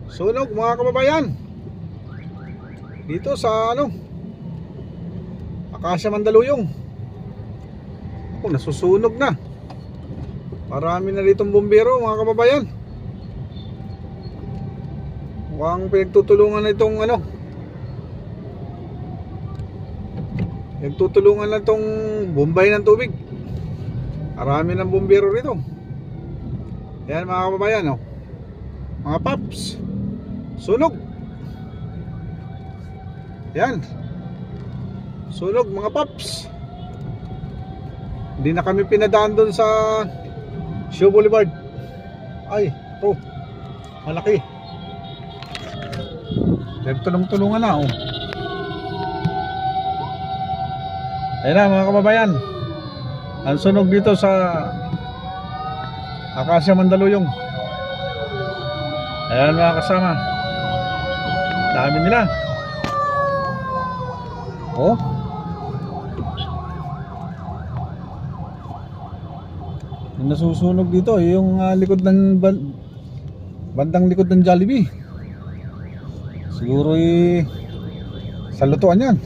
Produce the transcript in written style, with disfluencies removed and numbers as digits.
Sunog mga kababayan. Dito sa Acacia Mandaluyong. Ako, nasusunog na. Marami na ditong bumbero mga kababayan. Mukhang pinagtutulungan na itong nagtutulungan na itong bumbay ng tubig. Marami ng bumbero rito. Ayan mga kababayan, mga paps, sunog. Ayan, sunog mga paps. Hindi na kami pinadaan doon sa Show Boulevard. Ay, ito malaki. Nagtulong-tulungan na. Ayan na mga kababayan, ang sunog dito sa Acacia Mandaluyong. Ayan mga kasama, dami nila. Yung nasusunog dito yung likod ng bandang likod ng Jollibee. Siguro sa lutuan yan.